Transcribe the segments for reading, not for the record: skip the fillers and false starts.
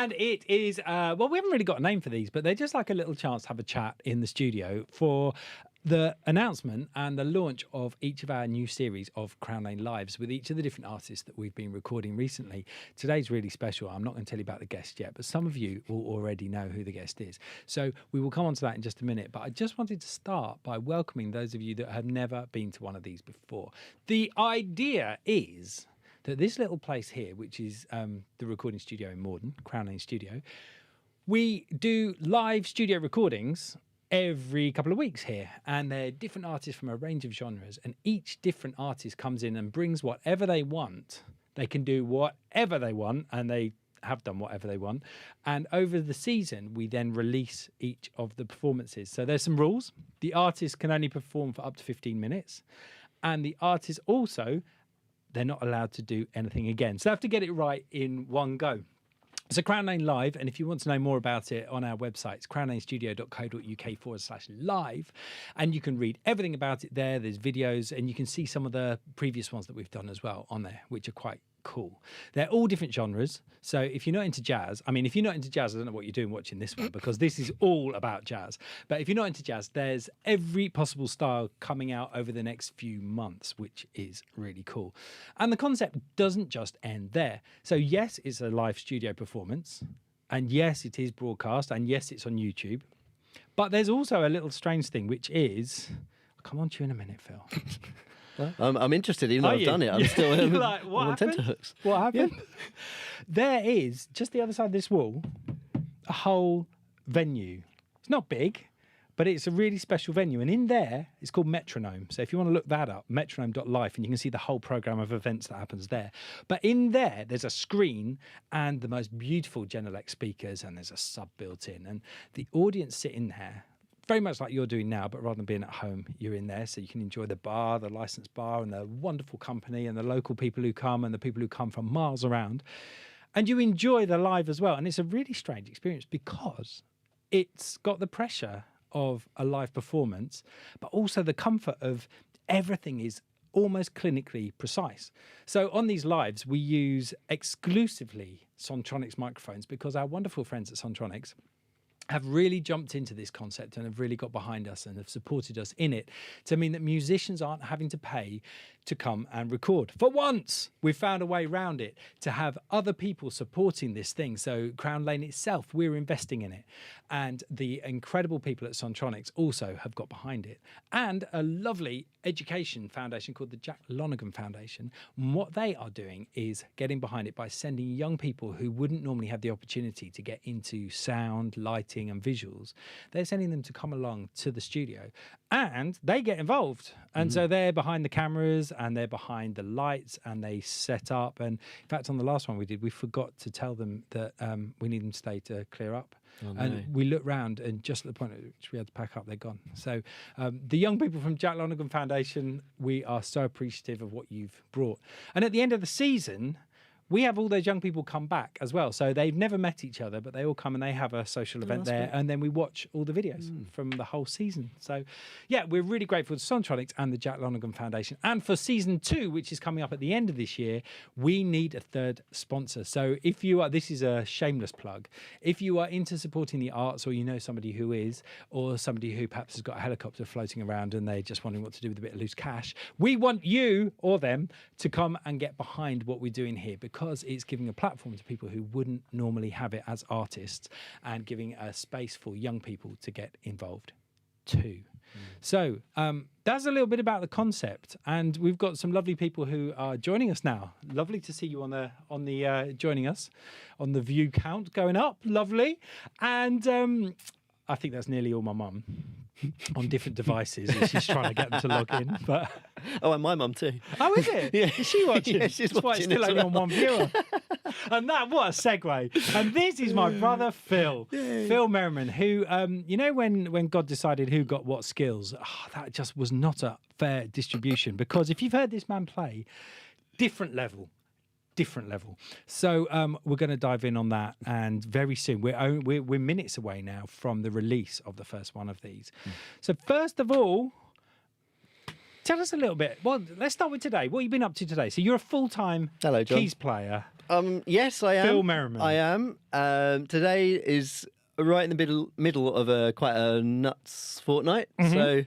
And it is, well, we haven't really got a name for these, but they're just like a little chance to have a chat in the studio for the announcement and the launch of each of our new series of Crown Lane Lives with each of the different artists that we've been recording recently. Today's really special. I'm not going to tell you about the guest yet, but some of you will already know who the guest is. So we will come on to that in just a minute. But I just wanted to start by welcoming those of you that have never been to one of these before. The idea is that this little place here, which is the recording studio in Morden, Crown Lane Studio, we do live studio recordings every couple of weeks here, and they're different artists from a range of genres, and each different artist comes in and brings whatever they want. They can do whatever they want, and they have done whatever they want. And over the season, we then release each of the performances. So there's some rules. The artist can only perform for up to 15 minutes, and the artist also, they're not allowed to do anything again. So they have to get it right in one go. It's a Crown Lane Live, and if you want to know more about it on our website, it's crownlanestudio.co.uk/live, and you can read everything about it there. There's videos, and you can see some of the previous ones that we've done as well on there, which are quite cool. They're all different genres. So if you're not into jazz, I don't know what you're doing watching this one, because this is all about jazz. But if you're not into jazz, there's every possible style coming out over the next few months, which is really cool. And the concept doesn't just end there. So yes, it's a live studio performance, and yes, it is broadcast, and yes, it's on YouTube. But there's also a little strange thing, which is, I'll come on to you in a minute, Phil. I'm interested, even though I've done it. I'm still like, what on tenterhooks. What happened? Yeah. There is, just the other side of this wall, a whole venue. It's not big, but it's a really special venue. And in there, it's called Metronome. So if you want to look that up, metronome.life, and you can see the whole programme of events that happens there. But in there, there's a screen and the most beautiful Genelec speakers, and there's a sub built in. And the audience sit in there, very much like you're doing now, but rather than being at home, you're in there, so you can enjoy the bar, the licensed bar, and the wonderful company, and the local people who come, and the people who come from miles around. And you enjoy the live as well. And it's a really strange experience because it's got the pressure of a live performance, but also the comfort of everything is almost clinically precise. So on these lives, we use exclusively Sontronics microphones because our wonderful friends at Sontronics have really jumped into this concept and have really got behind us and have supported us in it to mean that musicians aren't having to pay to come and record. For once, we've found a way around it to have other people supporting this thing. So Crown Lane itself, we're investing in it. And the incredible people at Sontronics also have got behind it. And a lovely education foundation called the Jack Lonergan Foundation. And what they are doing is getting behind it by sending young people who wouldn't normally have the opportunity to get into sound, lighting and visuals. They're sending them to come along to the studio and they get involved. And so they're behind the cameras and they're behind the lights and they set up. And in fact, on the last one we did, we forgot to tell them that we need them to stay to clear up. Oh, no. And we looked round and just at the point at which we had to pack up, they're gone. So the young people from Jack Lonergan Foundation, we are so appreciative of what you've brought. And at the end of the season, we have all those young people come back as well. So they've never met each other, but they all come and they have a social event there. Great. And then we watch all the videos from the whole season. So, yeah, we're really grateful to Sontronics and the Jack Lonergan Foundation. And for season 2, which is coming up at the end of this year, we need a third sponsor. So if you are, this is a shameless plug, if you are into supporting the arts or you know somebody who is, or somebody who perhaps has got a helicopter floating around and they're just wondering what to do with a bit of loose cash, we want you or them to come and get behind what we're doing here, because it's giving a platform to people who wouldn't normally have it as artists and giving a space for young people to get involved too. So that's a little bit about the concept, and we've got some lovely people who are joining us now. Lovely to see you on the joining us on the view count going up. Lovely. And I think that's nearly all my mum on different devices. She's trying to get them to log in. But oh, and my mum too. Oh, is it? Yeah. Is she watching? Yeah, she's That's watching. Why it's still only on one viewer. And that, what a segue. And this is my brother Phil. Yay. Phil Merriman, who, you know, when God decided who got what skills, that just was not a fair distribution. Because if you've heard this man play, different level. So we're going to dive in on that, and very soon we're minutes away now from the release of the first one of these. So first of all, tell us a little bit. Well, let's start with today. What have you been up to today? So you're a full-time Hello, John. keys player. Yes, I am. Phil Merriman. I am. Today is right in the middle of quite a nuts fortnight. So,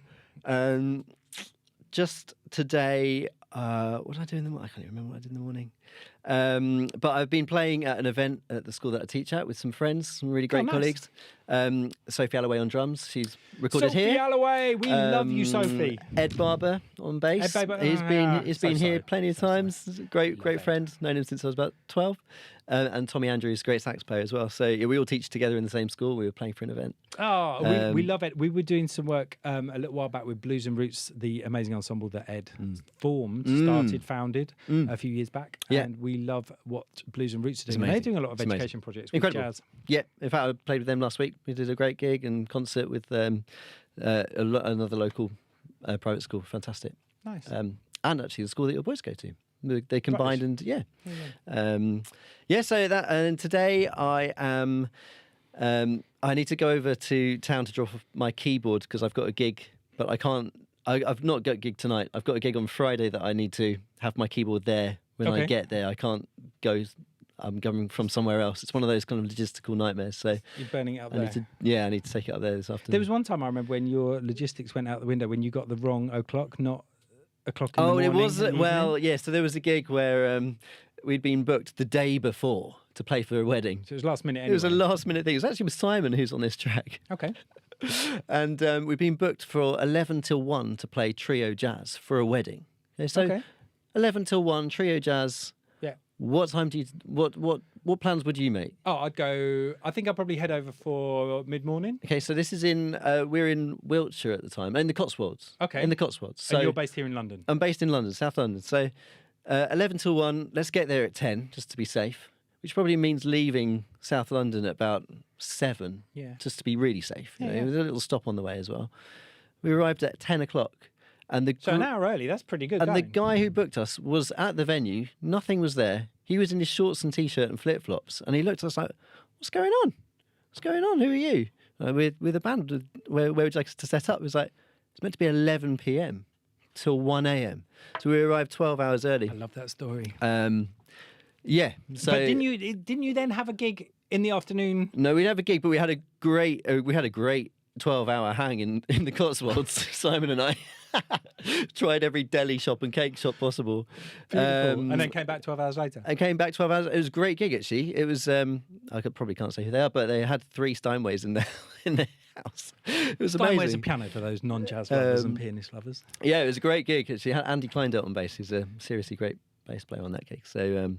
just today, what did I do in the morning? I can't even remember what I did in the morning. But I've been playing at an event at the school that I teach at with some friends, some really great colleagues. Sophie Alloway on drums, she's recorded Sophie here. Alloway, we love you, Sophie. Ed Barber on bass. Ed Barber, he's been here plenty of times. Great friend. Known him since I was about 12. And Tommy Andrews, great sax player as well. So we all teach together in the same school. We were playing for an event. Oh, we love it. We were doing some work a little while back with Blues and Roots, the amazing ensemble that Ed founded a few years back. Yeah. And we love what Blues and Roots are doing. They're doing a lot of education projects with Incredible. jazz. Yeah, in fact, I played with them last week. We did a great gig and concert with another local private school. Fantastic. Nice. And actually the school that your boys go to. They combined so that, and today I am I need to go over to town to drop off my keyboard because I've got a gig, but I've not got a gig tonight. I've got a gig on Friday that I need to have my keyboard there when I get there. I can't go. I'm coming from somewhere else. It's one of those kind of logistical nightmares. So you're burning it up there. I need to take it up there this afternoon. There was one time I remember when your logistics went out the window when you got the wrong o'clock, not o'clock in the morning. It was so there was a gig where we'd been booked the day before to play for a wedding. So it was last minute anyway. It was a last minute thing. It was actually with Simon who's on this track. Okay. And we'd been booked for 11 till 1 to play trio jazz for a wedding. Okay, so 11 till 1 trio jazz. Yeah. What time do you what plans would you make? I think I'd probably head over for mid-morning. Okay, so this is we're in Wiltshire at the time, in the Cotswolds. Okay. In the Cotswolds. So and you're based here in London? I'm based in London, South London. So 11 till 1, let's get there at 10 just to be safe, which probably means leaving South London at about 7 just to be really safe. You know, with a little stop on the way as well. We arrived at 10 o'clock. So an hour early, that's pretty good. And the guy who booked us was at the venue, nothing was there. He was in his shorts and T-shirt and flip-flops, and he looked at us like, what's going on? What's going on? Who are you? We're a band. Where would you like us to set up? It was like, it's meant to be 11 p.m. till 1 a.m. So we arrived 12 hours early. I love that story. Yeah. So, but didn't you then have a gig in the afternoon? No, we didn't have a gig, but we had a great 12-hour hang in the Cotswolds, Simon and I. Tried every deli shop and cake shop possible. And then came back 12 hours later. I came back 12 hours. It was a great gig, actually. It was, I probably can't say who they are, but they had 3 Steinways in their house. It was amazing. Steinway's a piano for those non-jazz lovers and pianist lovers. Yeah, it was a great gig, actually. Had Andy Kleindelt on bass, who's a seriously great bass player on that gig. So,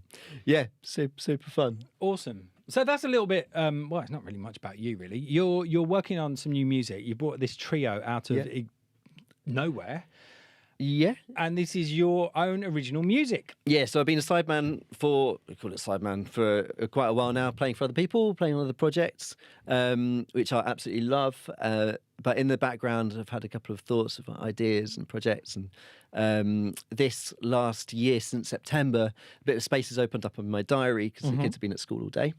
super fun. Awesome. So that's a little bit, it's not really much about you, really. You're working on some new music. You brought this trio out of nowhere. Yeah. And this is your own original music. Yeah, so I've been a sideman for quite a while now, playing for other people, playing on other projects, which I absolutely love. But in the background, I've had a couple of thoughts of ideas and projects. And this last year, since September, a bit of space has opened up in my diary because the kids have been at school all day.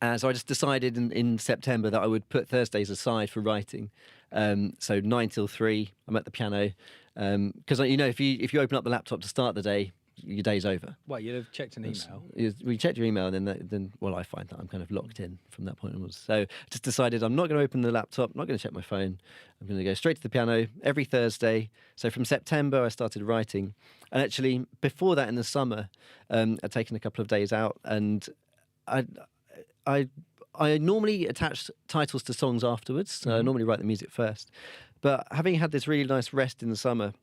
So I just decided in September that I would put Thursdays aside for writing. So 9 till 3, I'm at the piano. Because if you open up the laptop to start the day, your day's over. Well, you'd have checked an email. We checked your email, and then I find that I'm kind of locked in from that point onwards. So I just decided I'm not going to open the laptop, not going to check my phone. I'm going to go straight to the piano every Thursday. So from September, I started writing. And actually, before that in the summer, I'd taken a couple of days out, and I normally attach titles to songs afterwards. So I normally write the music first. But having had this really nice rest in the summer,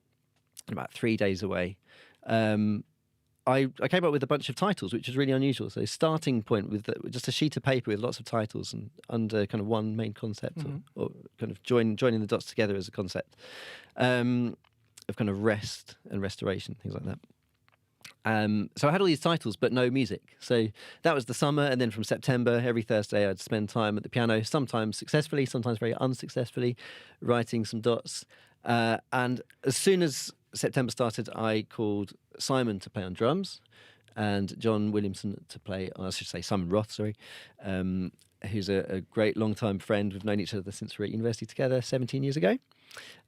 about 3 days away, I came up with a bunch of titles, which is really unusual. So starting point with just a sheet of paper with lots of titles and under kind of one main concept, or kind of joining the dots together as a concept of kind of rest and restoration, things like that. So I had all these titles, but no music. So that was the summer. And then from September, every Thursday, I'd spend time at the piano, sometimes successfully, sometimes very unsuccessfully, writing some dots. And as soon as September started, I called Simon to play on drums and John Williamson to play, Simon Roth, who's a great long-time friend. We've known each other since we were at university together 17 years ago.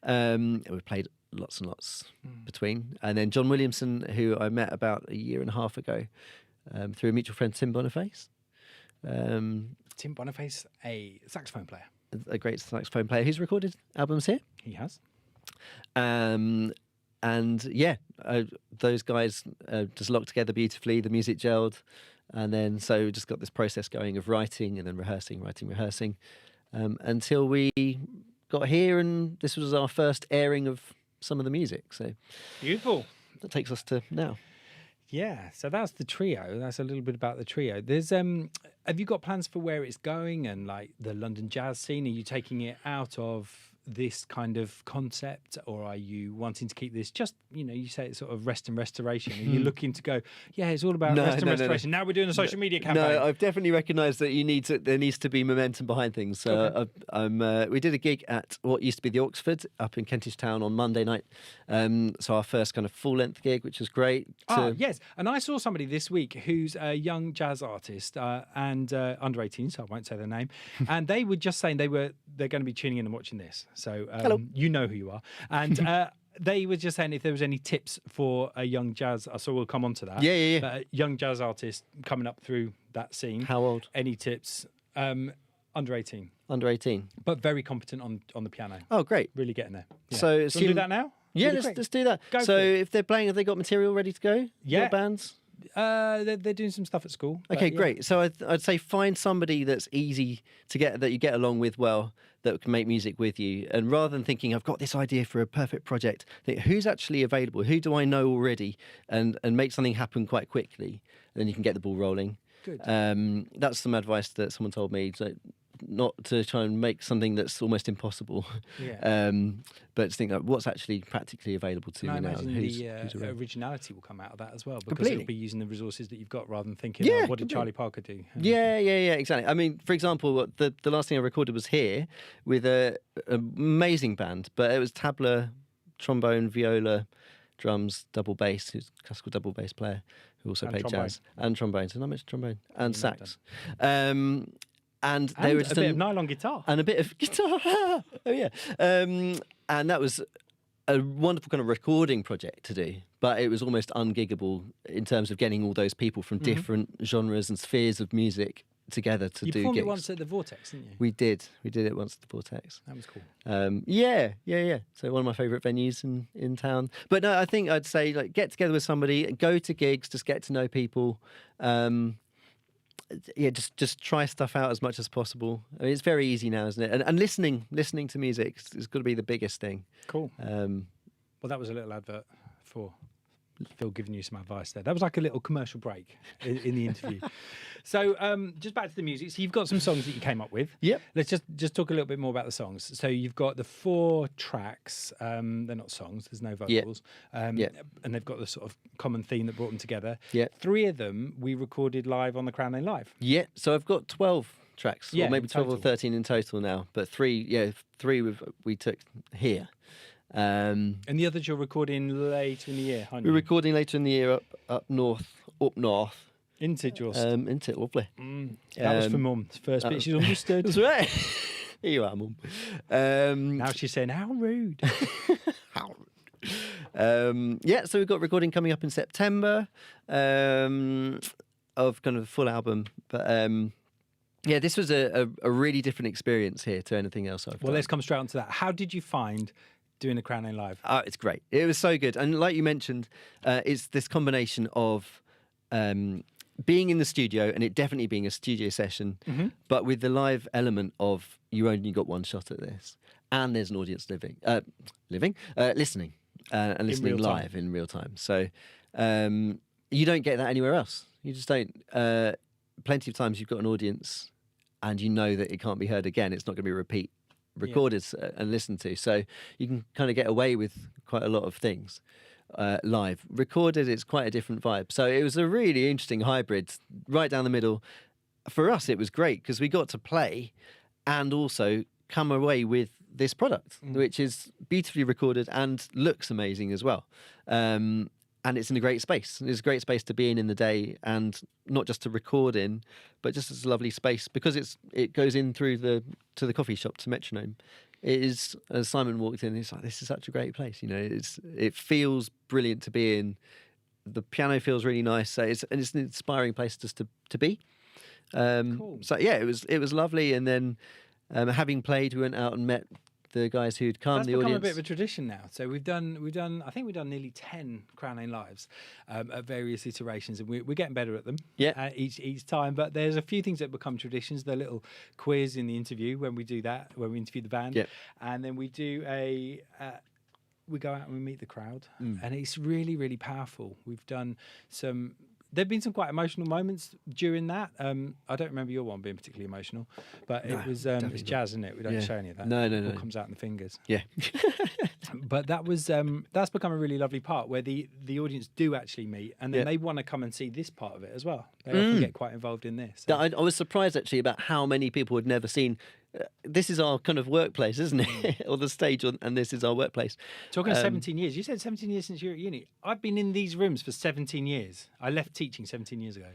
We've played lots and lots between. And then John Williamson, who I met about a year and a half ago, through a mutual friend, Tim Boniface. Tim Boniface, a saxophone player. A great saxophone player who's recorded albums here. He has. And yeah, those guys just locked together beautifully. The music gelled, and then so just got this process going of writing and then rehearsing, until we got here, and this was our first airing of some of the music. So Beautiful. that takes us to now. Yeah, so that's the trio. That's a little bit about the trio. There's have you got plans for where it's going and like the London jazz scene? Are you taking it out of this kind of concept, or are you wanting to keep this just, you say it's sort of rest and restoration? Are you looking to go, yeah, it's all about rest and restoration. Now we're doing a social media campaign. No, I've definitely recognised that there needs to be momentum behind things. So we did a gig at what used to be the Oxford up in Kentish Town on Monday night. So our first kind of full-length gig, which was great. Yes. And I saw somebody this week who's a young jazz artist and under 18, so I won't say their name. And they were just saying they're going to be tuning in and watching this. So Hello. You know who you are. And they were just saying if there was any tips for a young jazz, so we'll come on to that. Yeah. But a young jazz artist coming up through that scene. How old? Any tips? Under 18. Under 18. But very competent on the piano. Oh, great. Really getting there. Yeah. So do you want to do that now? Yeah, let's do that. Go so for it. if they're playing, have they got material ready to go? Yeah. Got bands? They're doing some stuff at school. Okay, great. So I'd say find somebody that's easy to get, that you get along with well, that can make music with you. And rather than thinking, I've got this idea for a perfect project, think, who's actually available? Who do I know already? And make something happen quite quickly. And then you can get the ball rolling. Good. That's some advice that someone told me. So not to try and make something that's almost impossible, but to think like, what's actually practically available to me now. And who's the around. originality will come out of that as well, because Completely. it'll be using the resources that you've got rather than thinking, Yeah, what did completely. Charlie Parker do? Yeah, exactly. I mean, for example, the last thing I recorded was here with an amazing band, but it was tabla, trombone, viola, drums, double bass, who's a classical double bass player who also played trombone. jazz, and trombone, so not much trombone, and Yeah, sax. And they were just a bit of nylon guitar. and a bit of guitar. Oh yeah. And that was a wonderful kind of recording project to do, but it was almost ungiggable in terms of getting all those people from different genres and spheres of music together to You do performed gigs. it once at the Vortex, didn't you? We did it once at the Vortex. That was cool. Yeah. So one of my favourite venues in town. But no, I think I'd say like get together with somebody, go to gigs, just get to know people. Just try stuff out as much as possible. I mean, it's very easy now, isn't it? And listening to music has got to be the biggest thing. Cool. Well, that was a little advert for Phil giving you some advice there. That was like a little commercial break in the interview. So just back to the music. So you've got some songs that you came up with. Yep. Let's just talk a little bit more about the songs. So you've got the 4 tracks. They're not songs. There's no vocals. And they've got the sort of common theme that brought them together. Yeah. 3 of them we recorded live on the Crown Lane Live. Yeah. So I've got 12 tracks, Yeah, or maybe in 12 or total. 13 in total now. But 3 we took here. And the others you're recording later in the year, aren't We're you? recording later in the year up north. Into just. Into it, lovely. That was for Mum's first bit. She's understood. That's right. Here you are, Mum. Now she's saying, how rude. So we've got recording coming up in September of kind of a full album. But this was a really different experience here to anything else I've done. Well, let's come straight onto that. How did you find doing the Crown Lane Live? Oh, it's great. It was so good. And like you mentioned, it's this combination of being in the studio and it definitely being a studio session, but with the live element of you only got one shot at this. And there's an audience listening and listening real time. live in real time. So you don't get that anywhere else. You just don't. Plenty of times you've got an audience and you know that it can't be heard again. It's not going to be recorded and listened to. So you can kind of get away with quite a lot of things live. Recorded, it's quite a different vibe. So it was a really interesting hybrid right down the middle. For us, it was great because we got to play and also come away with this product, which is beautifully recorded and looks amazing as well. And it's in a great space. It's a great space to be in the day, and not just to record in, but just as a lovely space because it goes in through to the coffee shop to Metronome. It is, as Simon walked in, he's like, "This is such a great place." You know, it feels brilliant to be in. The piano feels really nice. So it's an inspiring place just to be. Cool. So yeah, it was lovely. And then having played, we went out and met the guys who'd come. That's the become audience. a bit of a tradition now. So we've done. I think we've done nearly 10 Crown Lane lives at various iterations, and we're getting better at them. Yeah. Each time. But there's a few things that become traditions. The little quiz in the interview when we do that, when we interview the band, Yep. and then we do we go out and we meet the crowd, and it's really, really powerful. We've done some. There've been some quite emotional moments during that. I don't remember your one being particularly emotional, but it was it's jazz, isn't it? We don't show any of that. No. It all comes out in the fingers. Yeah. But that was that's become a really lovely part where the audience do actually meet, and then they want to come and see this part of it as well. They often get quite involved in this. So. I was surprised actually about how many people had never seen. This is our kind of workplace, isn't it? Or the stage, and this is our workplace. Talking of 17 years, you said 17 years since you were at uni. I've been in these rooms for 17 years. I left teaching 17 years ago.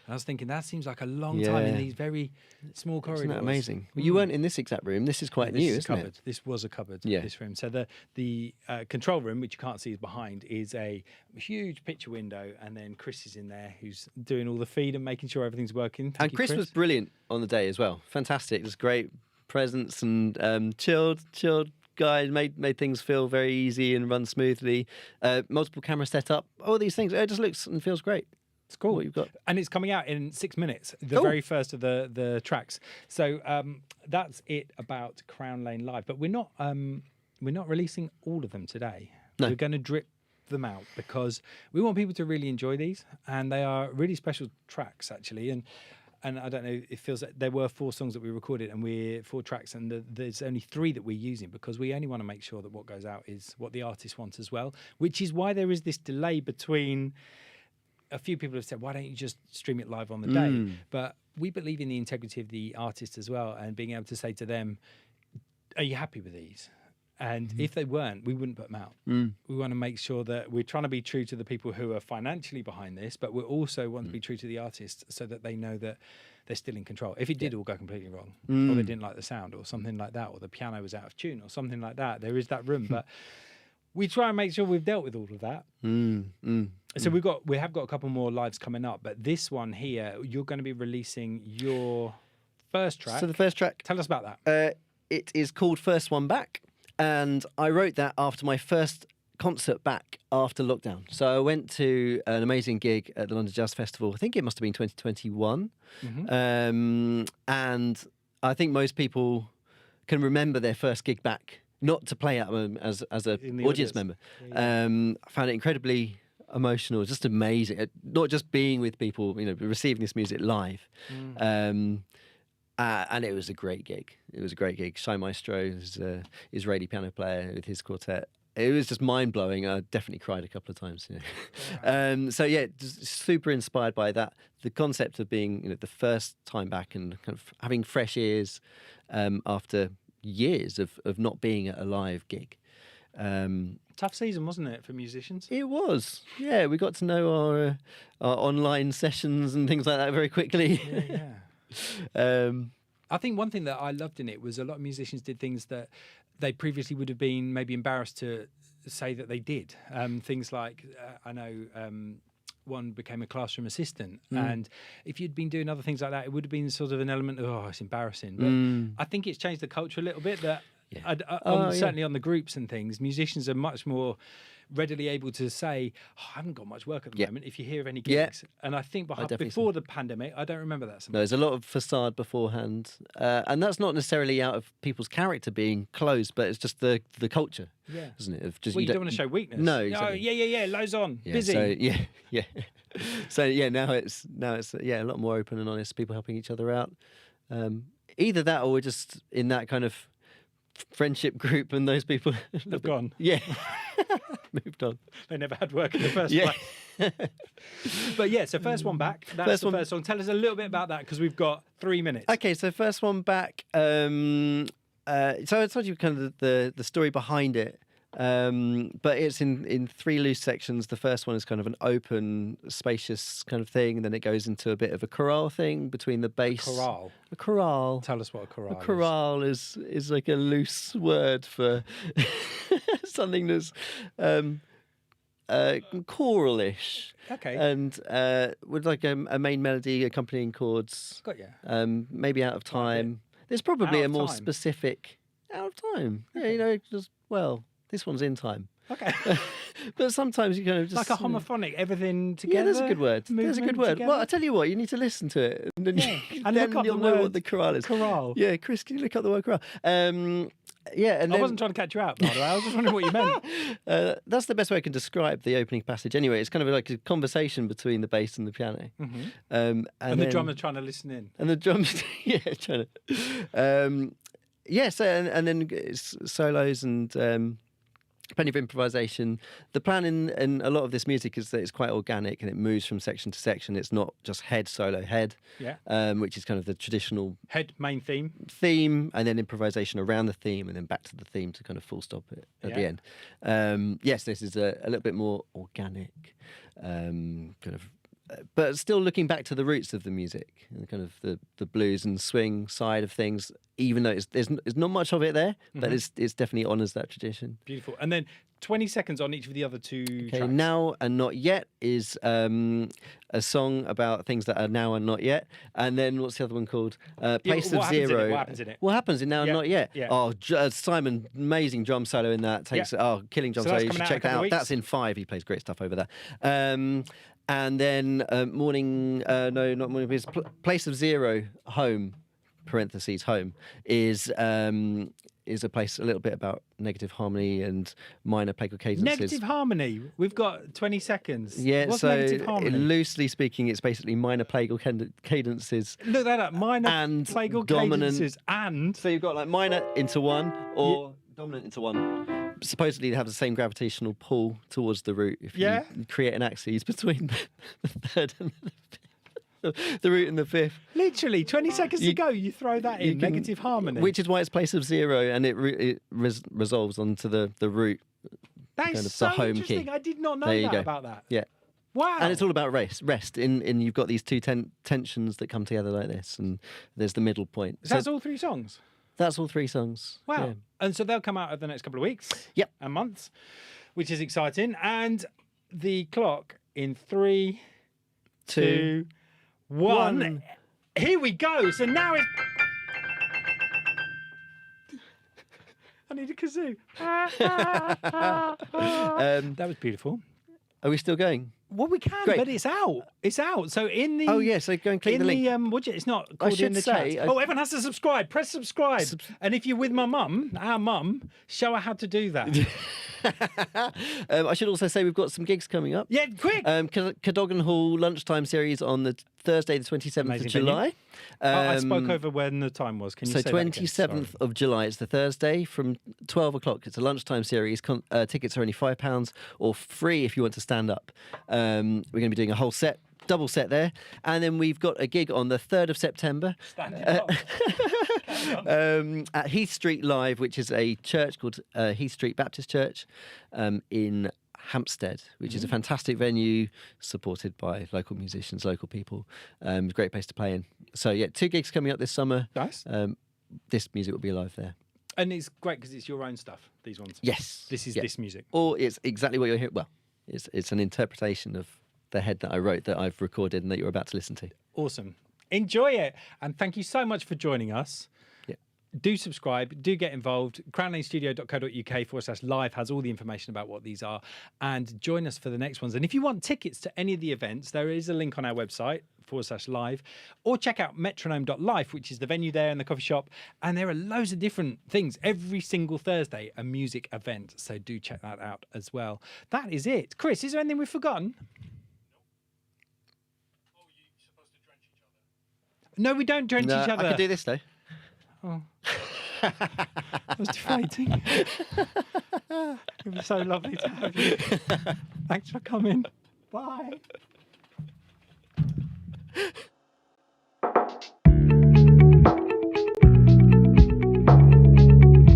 And I was thinking, that seems like a long time in these very small corridors. Isn't that amazing? Well, you weren't in this exact room. This is quite new, isn't cupboard. it? This was a cupboard, Yeah. this room. So the control room, which you can't see is behind, is a huge picture window. And then Chris is in there, who's doing all the feed and making sure everything's working. Thank And you, Chris was brilliant on the day as well. Fantastic. It was great presence and chilled guy, made things feel very easy and run smoothly. Multiple camera setup, all these things. It just looks and feels great. It's cool. What you've got. And it's coming out in 6 minutes, the very first of the tracks. So that's it about Crown Lane Live. But we're not releasing all of them today. No. We're going to drip them out because we want people to really enjoy these, and they are really special tracks actually. And I don't know, it feels like there were 4 songs that we recorded, and we're 4 tracks, and there's only 3 that we're using because we only want to make sure that what goes out is what the artist wants as well, which is why there is this delay between. A few people have said, why don't you just stream it live on the day? But we believe in the integrity of the artist as well, and being able to say to them, are you happy with these? And if they weren't, we wouldn't put them out. We want to make sure that we're trying to be true to the people who are financially behind this, but we also want to be true to the artist so that they know that they're still in control. If it did all go completely wrong, or they didn't like the sound or something like that, or the piano was out of tune or something like that, there is that room. But we try and make sure we've dealt with all of that. So we have got a couple more lives coming up, but this one here, you're going to be releasing your first track. So the first track, tell us about that. it is called First One Back, and I wrote that after my first concert back after lockdown. So I went to an amazing gig at the London Jazz Festival. I think it must have been 2021, and I think most people can remember their first gig back, not to play at them as an audience member. I found it incredibly emotional, just amazing. Not just being with people, but receiving this music live. And it was a great gig. Shai Maestro is a Israeli piano player with his quartet. It was just mind-blowing. I definitely cried a couple of times. So yeah, just super inspired by that. The concept of being the first time back and kind of having fresh ears after years of not being at a live gig. Tough season, wasn't it, for musicians? It was. Yeah, we got to know our online sessions and things like that very quickly. Yeah. I think one thing that I loved in it was a lot of musicians did things that they previously would have been maybe embarrassed to say that they did. Things like, I know one became a classroom assistant, and if you'd been doing other things like that, it would have been sort of an element of, it's embarrassing. But I think it's changed the culture a little bit that certainly on the groups and things, musicians are much more readily able to say, I haven't got much work at the moment, if you hear of any gigs. And I think before the pandemic, I don't remember that so much. No, there's a lot of facade beforehand. And that's not necessarily out of people's character being closed, but it's just the culture, isn't it? Of just, you don't want to show weakness. No, exactly. Yeah, loads on, busy. So, So now it's a lot more open and honest, people helping each other out. Either that or we're just in that kind of friendship group, and those people have gone. Yeah. Moved on. They never had work in the first place. But yeah, so First One Back. That's the first song. Tell us a little bit about that, because we've got 3 minutes. Okay, so First One Back. So I told you kind of the story behind it. But it's in 3 loose sections. The first one is kind of an open, spacious kind of thing, and then it goes into a bit of a chorale thing between the bass. A chorale. Tell us what a chorale is. A chorale is like a loose word for something that's choral-ish. Okay. And with like a main melody accompanying chords. Got you. Maybe Out of Time. There's probably Out a of more Time. specific Out of Time. Yeah, you know, just this one's in time. Okay. But sometimes you kind of just Like a homophonic, everything together. Yeah, there's a good word. There's a good movement word. together. Well, I tell you what, you need to listen to it, and then, And then look up you'll the know word what the chorale is. chorale. Yeah, Chris, can you look up the word chorale? Yeah, and I then, wasn't trying to catch you out, by the way. I was just wondering what you meant. that's the best way I can describe the opening passage. Anyway, it's kind of like a conversation between the bass and the piano, And the then- drummer trying to listen in. and the drums. Yeah, trying to. Yes, and then it's solos and. Plenty of improvisation. The plan in a lot of this music is that it's quite organic and it moves from section to section. It's not just head, solo, head, which is kind of the traditional Head, main theme. theme, and then improvisation around the theme, and then back to the theme to kind of full stop it at the end. Yes, this is a little bit more organic, kind of, but still looking back to the roots of the music, and kind of the blues and swing side of things. Even though there's not much of it there, but it's definitely honours that tradition. Beautiful. And then 20 seconds on each of the other two Okay, tracks. Now and Not Yet is a song about things that are now and not yet. And then what's the other one called? Place what of happens in it? Zero. What happens in it? What happens in Now and Yeah, Not Yet? yeah. Oh, Simon, amazing drum solo in that. Killing drum So solo. that's You coming should out in a check that couple out. of That's in 5. He plays great stuff over there. And then Place of Zero, Home. Parentheses home is a place a little bit about negative harmony and minor plagal cadences. Negative harmony. We've got 20 seconds. Yeah, What's so negative harmony? loosely speaking, it's basically minor plagal cadences. Look that up. Minor and plagal dominant- cadences and So you've got like minor into one or dominant into one. Supposedly they have the same gravitational pull towards the root if you create an axis between the third and the fifth. The root and the fifth. literally 20 seconds to go. You throw that in. Negative harmony. Which is why it's place of zero, and it resolves onto the root. That kind is of so the home interesting. key. I did not know There you that go. about that. Yeah. Wow. And it's all about rest. In you've got these two tensions that come together like this, and there's the middle point. So that's all 3 songs. That's all 3 songs. Wow. Yeah. And so they'll come out over the next couple of weeks. Yep. And months, which is exciting. And the clock in 3, 2, 1. Here we go. So now it's. I need a kazoo. That was beautiful. Are we still going? Well, we can, Great. but it's out. It's out. So in the. Oh yeah, so go and click In the link. the widget, it's not called in should the say, chat. Oh, everyone has to subscribe. Press subscribe. And if you're with my mum, our mum, show her how to do that. I should also say we've got some gigs coming up. Yeah, quick. Cadogan Hall lunchtime series on the Thursday, the 27th Amazing of July. I spoke over when the time was. Can you So say that again? 27th of July, it's the Thursday from 12 o'clock. It's a lunchtime series. Tickets are only £5 or free if you want to stand up. We're going to be doing a whole set, double set there. And then we've got a gig on the 3rd of September at Heath Street Live, which is a church called Heath Street Baptist Church in Hampstead, which is a fantastic venue supported by local musicians, local people. Great place to play in. So yeah, 2 gigs coming up this summer. Nice. This music will be live there. And it's great because it's your own stuff, these ones. Yes. This is Yeah. this music. Or it's exactly what you're hearing. Well, it's an interpretation of the head that I wrote that I've recorded and that you're about to listen to. Awesome. Enjoy it. And thank you so much for joining us. Yeah. Do subscribe, do get involved. crownlanestudio.co.uk/live has all the information about what these are. And join us for the next ones. And if you want tickets to any of the events, there is a link on our website /live, or check out metronome.life, which is the venue there in the coffee shop. And there are loads of different things every single Thursday, a music event. So do check that out as well. That is it. Chris, is there anything we've forgotten? No, we don't drench each other. I could do this though. Oh. That was deflating. It was so lovely to have you. Thanks for coming. Bye.